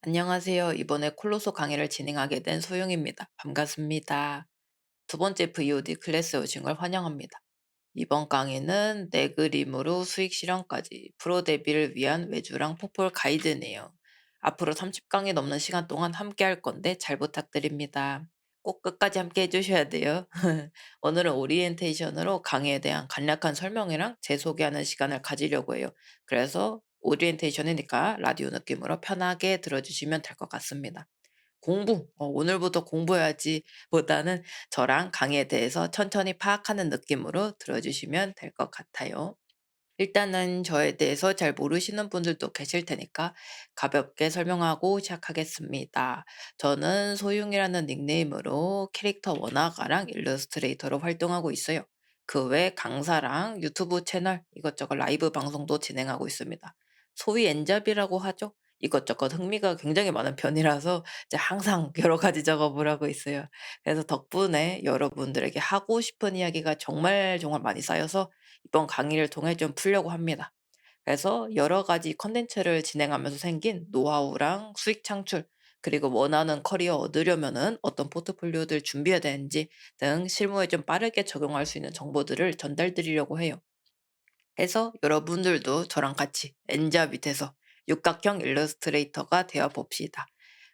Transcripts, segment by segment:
안녕하세요. 이번에 콜로소 강의를 진행하게 된 소영입니다. 반갑습니다. 두 번째 VOD 클래스 오신 걸 환영합니다. 이번 강의는 내 그림으로 수익 실현까지 프로 데뷔를 위한 외주랑 포폴 가이드네요. 앞으로 30강이 넘는 시간 동안 함께 할 건데 잘 부탁드립니다. 꼭 끝까지 함께 해주셔야 돼요. 오늘은 오리엔테이션으로 강의에 대한 간략한 설명이랑 제 소개하는 시간을 가지려고 해요. 그래서 오리엔테이션이니까 라디오 느낌으로 편하게 들어주시면 될 것 같습니다. 오늘부터 공부해야지 보다는 저랑 강의에 대해서 천천히 파악하는 느낌으로 들어주시면 될 것 같아요. 일단은 저에 대해서 잘 모르시는 분들도 계실 테니까 가볍게 설명하고 시작하겠습니다. 저는 소용이라는 닉네임으로 캐릭터 원화가랑 일러스트레이터로 활동하고 있어요. 그 외 강사랑 유튜브 채널 이것저것 라이브 방송도 진행하고 있습니다. 소위 엔잡이라고 하죠. 이것저것 흥미가 굉장히 많은 편이라서 이제 항상 여러 가지 작업을 하고 있어요. 그래서 덕분에 여러분들에게 하고 싶은 이야기가 정말 정말 많이 쌓여서 이번 강의를 통해 좀 풀려고 합니다. 그래서 여러 가지 컨텐츠를 진행하면서 생긴 노하우랑 수익 창출, 그리고 원하는 커리어 얻으려면은 어떤 포트폴리오들 준비해야 되는지 등 실무에 좀 빠르게 적용할 수 있는 정보들을 전달 드리려고 해요. 해서 여러분들도 저랑 같이 N자 밑에서 육각형 일러스트레이터가 되어 봅시다.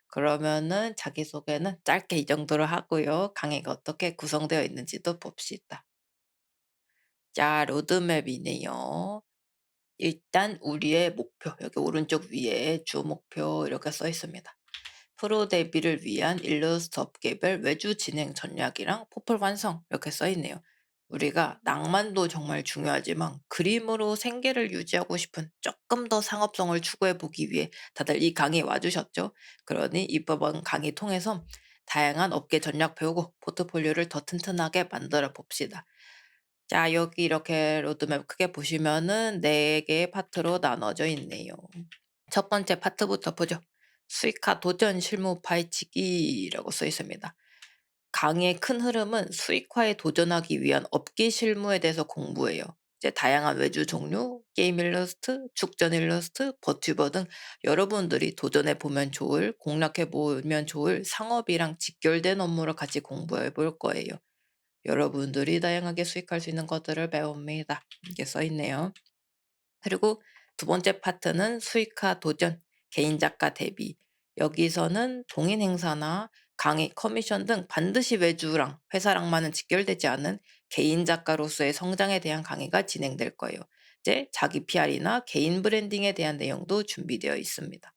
그러면은 자기소개는 짧게 이 정도로 하고요. 강의가 어떻게 구성되어 있는지도 봅시다. 자, 로드맵이네요. 일단 우리의 목표, 여기 오른쪽 위에 주 목표 이렇게 써 있습니다. 프로 데뷔를 위한 일러스트 업계별 외주 진행 전략이랑 포폴 완성 이렇게 써 있네요. 우리가 낭만도 정말 중요하지만 그림으로 생계를 유지하고 싶은 조금 더 상업성을 추구해 보기 위해 다들 이 강의에 와주셨죠. 그러니 이번 강의 통해서 다양한 업계 전략 배우고 포트폴리오를 더 튼튼하게 만들어 봅시다. 자, 여기 이렇게 로드맵 크게 보시면은 4개의 파트로 나눠져 있네요. 첫 번째 파트부터 보죠. 수익화 도전 실무 파헤치기라고 써 있습니다. 강의의 큰 흐름은 수익화에 도전하기 위한 업계 실무에 대해서 공부해요. 이제 다양한 외주 종류, 게임 일러스트, 축전 일러스트, 버튜버 등 여러분들이 도전해 보면 좋을, 공략해 보면 좋을 상업이랑 직결된 업무를 같이 공부해 볼 거예요. 여러분들이 다양하게 수익할 수 있는 것들을 배웁니다. 이게 써 있네요. 그리고 두 번째 파트는 수익화 도전, 개인 작가 데뷔. 여기서는 동인 행사나 강의, 커미션 등 반드시 외주랑 회사랑만은 직결되지 않은 개인 작가로서의 성장에 대한 강의가 진행될 거예요. 이제 자기 PR이나 개인 브랜딩에 대한 내용도 준비되어 있습니다.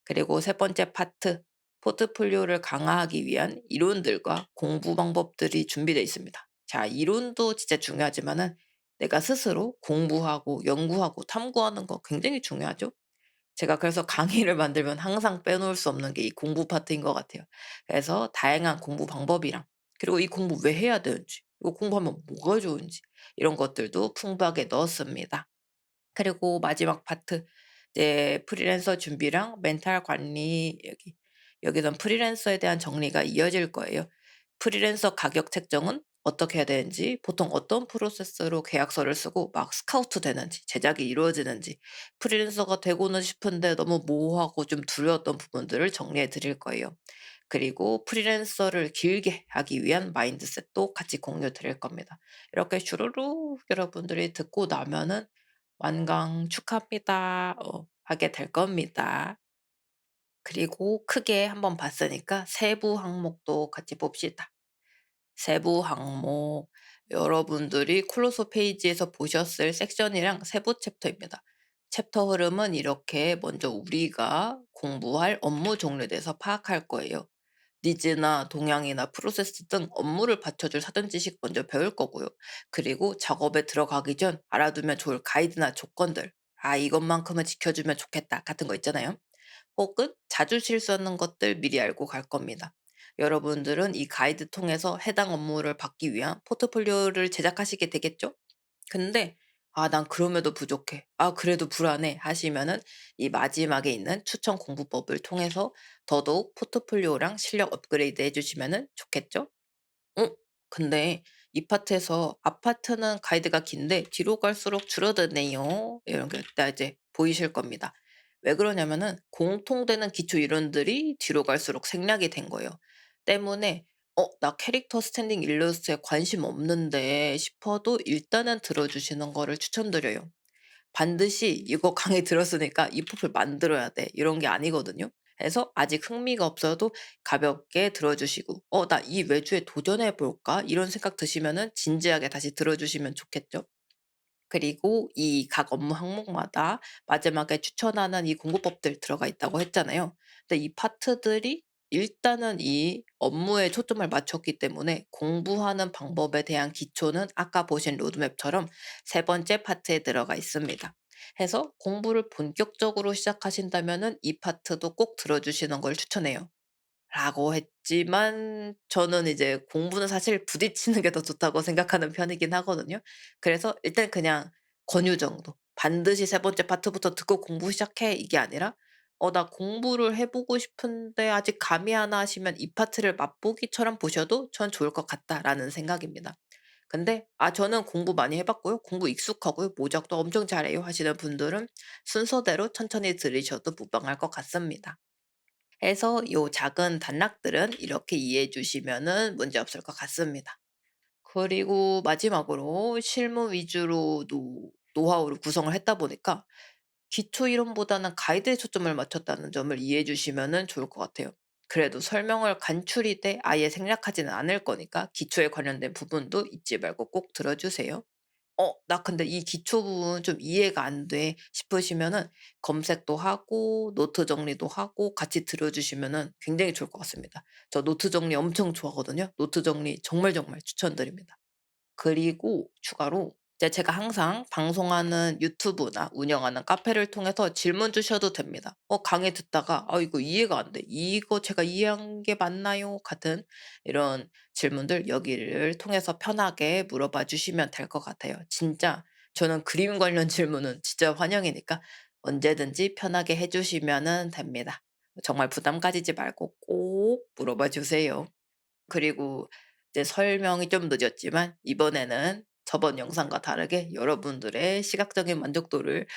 그리고 세 번째 파트, 포트폴리오를 강화하기 위한 이론들과 공부 방법들이 준비되어 있습니다. 자, 이론도 진짜 중요하지만은 내가 스스로 공부하고 연구하고 탐구하는 거 굉장히 중요하죠. 제가 그래서 강의를 만들면 항상 빼놓을 수 없는 게 이 공부 파트인 것 같아요. 그래서 다양한 공부 방법이랑 그리고 이 공부 왜 해야 되는지, 이거 공부하면 뭐가 좋은지 이런 것들도 풍부하게 넣었습니다. 그리고 마지막 파트 이제 프리랜서 준비랑 멘탈 관리 여기선 프리랜서에 대한 정리가 이어질 거예요. 프리랜서 가격 책정은 어떻게 해야 되는지, 보통 어떤 프로세스로 계약서를 쓰고 막 스카우트 되는지, 제작이 이루어지는지, 프리랜서가 되고는 싶은데 너무 모호하고 좀 두려웠던 부분들을 정리해 드릴 거예요. 그리고 프리랜서를 길게 하기 위한 마인드셋도 같이 공유 드릴 겁니다. 이렇게 슈루룩 여러분들이 듣고 나면은 완강 축하합니다. 하게 될 겁니다. 그리고 크게 한번 봤으니까 세부 항목도 같이 봅시다. 세부 항목, 여러분들이 콜로소 페이지에서 보셨을 섹션이랑 세부 챕터입니다. 챕터 흐름은 이렇게 먼저 우리가 공부할 업무 종류에 대해서 파악할 거예요. 니즈나 동향이나 프로세스 등 업무를 받쳐줄 사전 지식 먼저 배울 거고요. 그리고 작업에 들어가기 전 알아두면 좋을 가이드나 조건들. 아, 이것만큼은 지켜주면 좋겠다. 같은 거 있잖아요. 혹은 자주 실수하는 것들 미리 알고 갈 겁니다. 여러분들은 이 가이드 통해서 해당 업무를 받기 위한 포트폴리오를 제작하시게 되겠죠? 근데 난 그럼에도 부족해. 그래도 불안해." 하시면은 이 마지막에 있는 추천 공부법을 통해서 더더욱 포트폴리오랑 실력 업그레이드 해 주시면은 좋겠죠? 어 근데 이 파트에서 "아파트는 가이드가 긴데 뒤로 갈수록 줄어드네요." 이런 게 딱 이제 보이실 겁니다. 왜 그러냐면은 공통되는 기초 이론들이 뒤로 갈수록 생략이 된 거예요. 때문에 '나 캐릭터 스탠딩 일러스트에 관심 없는데.' 싶어도 일단은 들어 주시는 거를 추천드려요. 반드시 '이거 강의 들었으니까 이 퍼플 만들어야 돼.' 이런 게 아니거든요. 그래서 아직 흥미가 없어도 가볍게 들어 주시고 '나 이 외주에 도전해 볼까?' 이런 생각 드시면은 진지하게 다시 들어 주시면 좋겠죠. 그리고 이 각 업무 항목마다 마지막에 추천하는 이 공부법들 들어가 있다고 했잖아요. 근데 이 파트들이 일단은 이 업무에 초점을 맞췄기 때문에 공부하는 방법에 대한 기초는 아까 보신 로드맵처럼 세 번째 파트에 들어가 있습니다. 해서 공부를 본격적으로 시작하신다면은 이 파트도 꼭 들어 주시는 걸 추천해요. 라고 했지만 저는 이제 공부는 사실 부딪히는 게 더 좋다고 생각하는 편이긴 하거든요. 그래서 일단 그냥 권유 정도. 반드시 세 번째 파트부터 듣고 공부 시작해 이게 아니라 나 공부를 해 보고 싶은데 아직 감이 안 와 하시면 이 파트를 맛보기처럼 보셔도 전 좋을 것 같다라는 생각입니다. 근데 저는 공부 많이 해 봤고요. 공부 익숙하고요. 모작도 엄청 잘해요 하시는 분들은 순서대로 천천히 들으셔도 무방할 것 같습니다. 해서 요 작은 단락들은 이렇게 이해해 주시면은 문제 없을 것 같습니다. 그리고 마지막으로 실무 위주로 노하우를 구성을 했다 보니까 기초 이론보다는 가이드에 초점을 맞췄다는 점을 이해해 주시면은 좋을 것 같아요. 그래도 설명을 간추릴 때 아예 생략하지는 않을 거니까 기초에 관련된 부분도 잊지 말고 꼭 들어 주세요. 나 근데 이 기초 부분 좀 이해가 안 돼." 싶으시면은 검색도 하고 노트 정리도 하고 같이 들어 주시면은 굉장히 좋을 것 같습니다. 저 노트 정리 엄청 좋아하거든요. 노트 정리 정말 정말 추천드립니다. 그리고 추가로 이제 제가 항상 방송하는 유튜브나 운영하는 카페를 통해서 질문 주셔도 됩니다. 강의 듣다가 이거 이해가 안 돼. 이거 제가 이해한 게 맞나요?" 같은 이런 질문들 여기를 통해서 편하게 물어봐 주시면 될 것 같아요. 진짜 저는 그림 관련 질문은 진짜 환영이니까 언제든지 편하게 해 주시면은 됩니다. 정말 부담 가지지 말고 꼭 물어봐 주세요. 그리고 이제 설명이 좀 늦었지만 이번에는 저번 영상과 다르게 여러분들의 시각적인 만족도를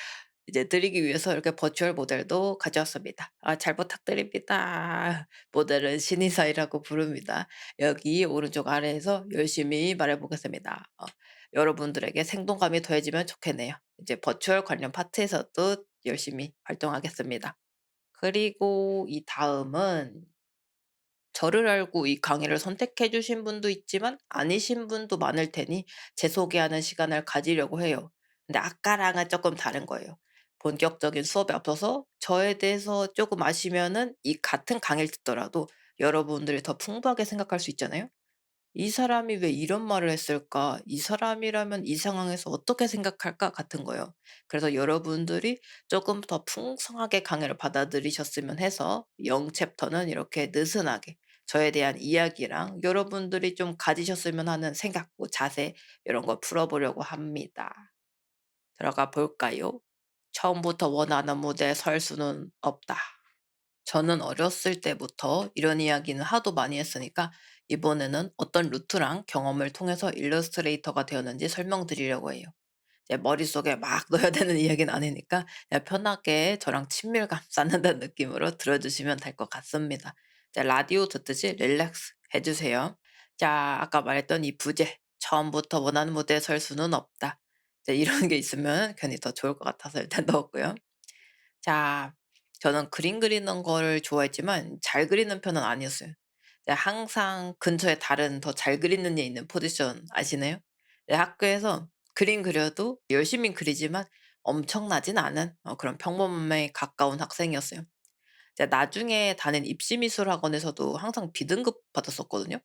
이제 드리기 위해서 이렇게 버추얼 모델도 가져왔습니다. 잘 부탁드립니다. 모델은 신이사이라고 부릅니다. 여기 오른쪽 아래에서 열심히 말해 보겠습니다. 여러분들에게 생동감이 더해지면 좋겠네요. 이제 버추얼 관련 파트에서도 열심히 활동하겠습니다. 그리고 이 다음은 저를 알고 이 강의를 선택해 주신 분도 있지만 아니신 분도 많을 테니 재 소개하는 시간을 가지려고 해요. 근데 아까랑은 조금 다른 거예요. 본격적인 수업에 앞서서 저에 대해서 조금 아시면은 이 같은 강의를 듣더라도 여러분들이 더 풍부하게 생각할 수 있잖아요. '이 사람이 왜 이런 말을 했을까? 이 사람이라면 이 상황에서 어떻게 생각할까?' 같은 거예요. 그래서 여러분들이 조금 더 풍성하게 강의를 받아들이셨으면 해서 0 챕터는 이렇게 느슨하게 저에 대한 이야기랑 여러분들이 좀 가지셨으면 하는 생각 뭐 자세 이런 걸 풀어 보려고 합니다. 들어가 볼까요? "처음부터 원하는 무대에 설 수는 없다." 저는 어렸을 때부터 이런 이야기는 하도 많이 했으니까 이번에는 어떤 루트랑 경험을 통해서 일러스트레이터가 되었는지 설명드리려고 해요. 제 머릿속에 막 넣어야 되는 이야기는 아니니까 그냥 편하게 저랑 친밀감 쌓는다는 느낌으로 들어주시면 될 것 같습니다. 이제 라디오 듣듯이 릴렉스 해주세요. 자, 아까 말했던 이 부제, 처음부터 원하는 무대에 설 수는 없다. 이제 이런 게 있으면 괜히 더 좋을 것 같아서 일단 넣었고요. 자, 저는 그림 그리는 거를 좋아했지만 잘 그리는 편은 아니었어요. 네, 항상 근처에 다른 더 잘 그리는 애 있는 포지션 아시나요? 네, 학교에서 그림 그려도 열심히 그리지만 엄청나진 않은 그런 평범에 가까운 학생이었어요. 제가 나중에 다닌 입시미술 학원에서도 항상 B등급 받았었거든요.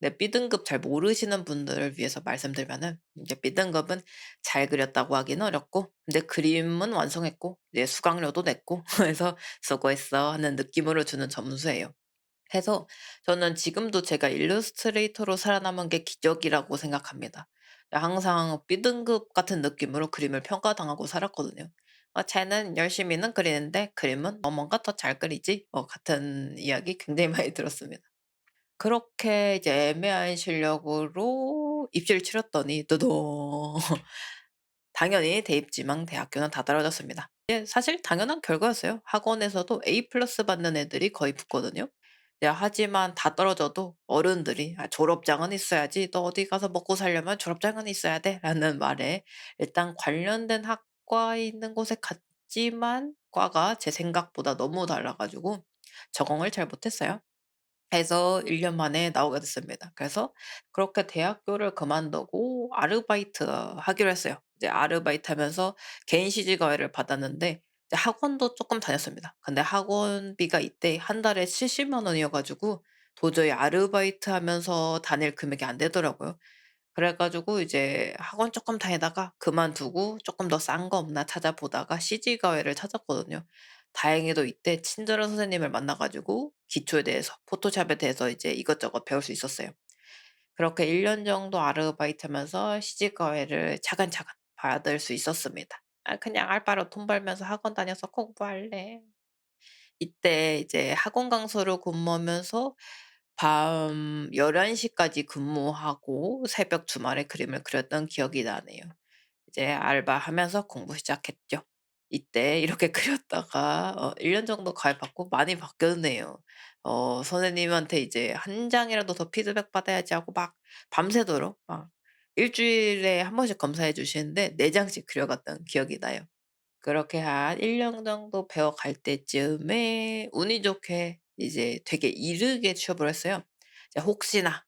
네, B등급 잘 모르시는 분들을 위해서 말씀드리면은 이제 B등급은 잘 그렸다고 하기는 어렵고 근데 그림은 완성했고 이제 수강료도 냈고 해서 "수고했어." 하는 느낌으로 주는 점수예요. 해서 저는 지금도 제가 일러스트레이터로 살아남은 게 기적이라고 생각합니다. 항상 B등급 같은 느낌으로 그림을 평가당하고 살았거든요. '쟤는 열심히는 그리는데 그림은 뭔가 더 잘 그리지.' 같은 이야기 굉장히 많이 들었습니다. 그렇게 이제 애매한 실력으로 입시를 치렀더니 두둥 당연히 대입지망 대학교는 다 떨어졌습니다. 예, 사실 당연한 결과였어요. 학원에서도 A 플러스 받는 애들이 거의 붙거든요. 예, 하지만 다 떨어져도 어른들이 "아 졸업장은 있어야지. 너 어디 가서 먹고 살려면 졸업장은 있어야 돼."라는 말에 일단 관련된 학과에 있는 곳에 갔지만 과가 제 생각보다 너무 달라 가지고 적응을 잘 못했어요. 해서 1년 만에 나오게 됐습니다. 그래서 그렇게 대학교를 그만두고 아르바이트 하기로 했어요. 이제 아르바이트하면서 개인 시집 과외를 받았는데 이제 학원도 쪼끔 다녔습니다. 근데 학원비가 이때 한 달에 70만 원이어 가지고 도저히 아르바이트하면서 다닐 금액이 안 되더라고요. 그래 가지고 이제 학원 쪼끔 다니다가 그만두고 쪼끔 더 싼 거 없나 찾아보다가 CG 과외를 찾았거든요. 다행히도 이때 친절한 선생님을 만나 가지고 기초에 대해서 포토샵에 대해서 이제 이것저것 배울 수 있었어요. 그렇게 1년 정도 아르바이트하면서 시집 과외를 차근차근 받을 수 있었습니다. '아 그냥 알바로 돈 벌면서 학원 다녀서 공부할래.' 이때 이제 학원 강사로 근무하면서 밤 11 시까지 근무하고 새벽 주말에 그림을 그렸던 기억이 나네요. 이제 알바하면서 공부 시작했죠. 이때 이렇게 그렸다가 1년 정도 가입받고 많이 바뀌었네요. 선생님한테 이제 "한 장이라도 더 피드백 받아야지." 하고 막 밤새도록 막 일 주일에 한 번씩 검사해 주시는데 4 장씩 그려 갔던 기억이 나요. 그렇게 한 1년 정도 배워갈 때쯤에 운이 좋게 이제 되게 이르게 취업을 했어요. 이제 혹시나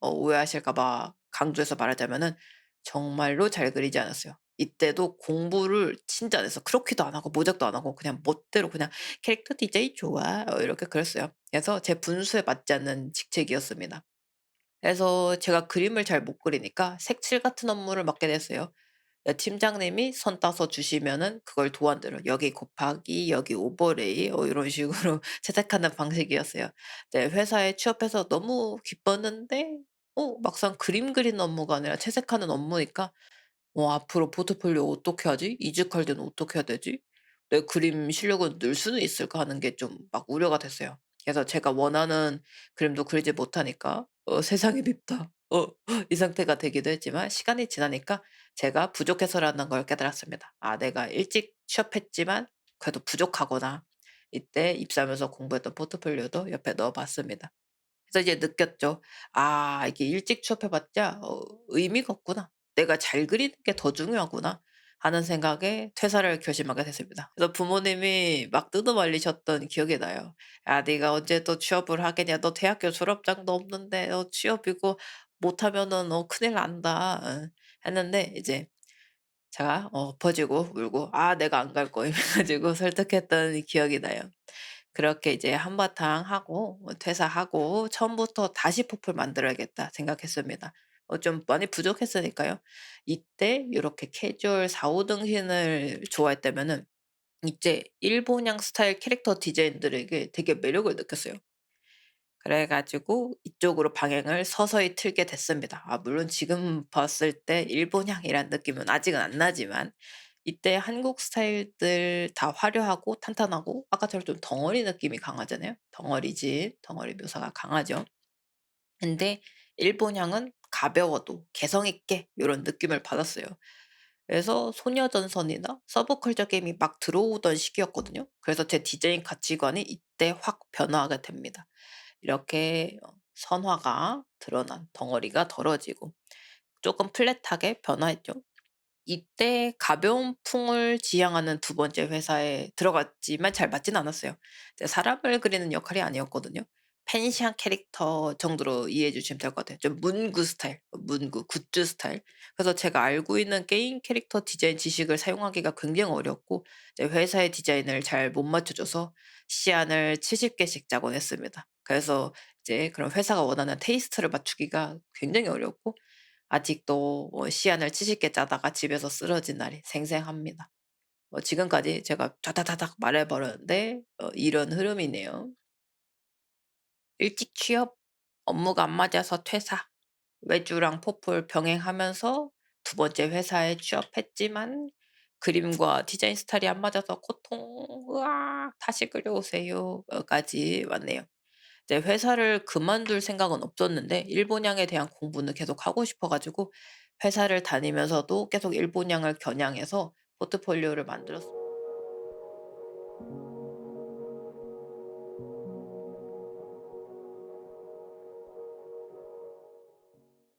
오해하실까 봐 강조해서 말하자면은 정말로 잘 그리지 않았어요. 이때도 공부를 진짜 안 했어. 크로키도 안 하고 모작도 안 하고 그냥 멋대로 그냥 '캐릭터 디자인 좋아.' 이렇게 그렸어요. 그래서 제 분수에 맞지 않는 직책이었습니다. 그래서 제가 그림을 잘 못 그리니까 색칠 같은 업무를 맡게 됐어요. 팀장님이 선 따서 주시면은 그걸 도안대로 여기 곱하기 여기 오버레이 이런 식으로 채색하는 방식이었어요. 네, 회사에 취업해서 너무 기뻤는데 막상 그림 그리는 업무가 아니라 채색하는 업무니까 앞으로 포트폴리오 어떻게 하지? 이직할 때는 어떻게 해야 되지? 내 그림 실력은 늘 수는 있을까 하는 게 좀 막 우려가 됐어요. 그래서 제가 원하는 그림도 그리지 못하니까 '세상이 밉다.' 이 상태가 되기도 했지만 시간이 지나니까 제가 부족해서라는 걸 깨달았습니다. '아 내가 일찍 취업했지만 그래도 부족하구나.' 이때 입사하면서 공부했던 포트폴리오도 옆에 넣어 봤습니다. 그래서 이제 느꼈죠. '아 이게 일찍 취업해 봤자 의미가 없구나. 내가 잘 그리는 게 더 중요하구나.' 하는 생각에 퇴사를 결심하게 됐습니다. 그래서 부모님이 막 뜯어말리셨던 기억이 나요. "야 네가 언제 또 취업을 하겠냐. 너 대학교 졸업장도 없는데 취업이고 못하면은 큰일 난다." 했는데 이제 제가 엎어지고 울고 "아 내가 안 갈 거임." 해 가지고 설득했던 기억이 나요. 그렇게 이제 한바탕 하고 퇴사하고 '처음부터 다시 포프를 만들어야겠다.' 생각했습니다. 좀 많이 부족했으니까요. 이때 요렇게 캐주얼 4-5 등신을 좋아했다면은 이제 일본향 스타일 캐릭터 디자인들에게 되게 매력을 느꼈어요. 그래 가지고 이쪽으로 방향을 서서히 틀게 됐습니다. 물론 지금 봤을 때 일본향이란 느낌은 아직은 안 나지만 이때 한국 스타일들 다 화려하고 탄탄하고 아까처럼 좀 덩어리 느낌이 강하잖아요. 덩어리집, 덩어리 묘사가 강하죠. 근데 일본향은 가벼워도 개성 있게 요런 느낌을 받았어요. 그래서 소녀전선이나 서브컬처 게임이 막 들어오던 시기였거든요. 그래서 제 디자인 가치관이 이때 확 변화하게 됩니다. 이렇게 선화가 드러난 덩어리가 덜어지고 조금 플랫하게 변화했죠. 이때 가벼운 풍을 지향하는 두 번째 회사에 들어갔지만 잘 맞지는 않았어요. 이제 사람을 그리는 역할이 아니었거든요. 팬시한 캐릭터 정도로 이해해 주시면 될 것 같아요. 좀 문구 스타일, 문구, 굿즈 스타일. 그래서 제가 알고 있는 게임 캐릭터 디자인 지식을 사용하기가 굉장히 어렵고 이제 회사의 디자인을 잘 못 맞춰 줘서 시안을 70 개씩 짜곤 했습니다. 그래서 이제 그런 회사가 원하는 테이스트를 맞추기가 굉장히 어렵고 아직도 시안을 70개 짜다가 집에서 쓰러진 날이 생생합니다. 지금까지 제가 다다다닥 말해 버렸는데 이런 흐름이네요. 일찍 취업, 업무가 안 맞아서 퇴사, 외주랑 포풀 병행하면서 두 번째 회사에 취업했지만 그림과 디자인 스타일이 안 맞아서 고통, "으악 다시 그려오세요." 까지 왔네요. 이제 회사를 그만둘 생각은 없었는데 일본향에 대한 공부는 계속 하고 싶어 가지고 회사를 다니면서도 계속 일본양을 겨냥해서 포트폴리오를 만들었습니다.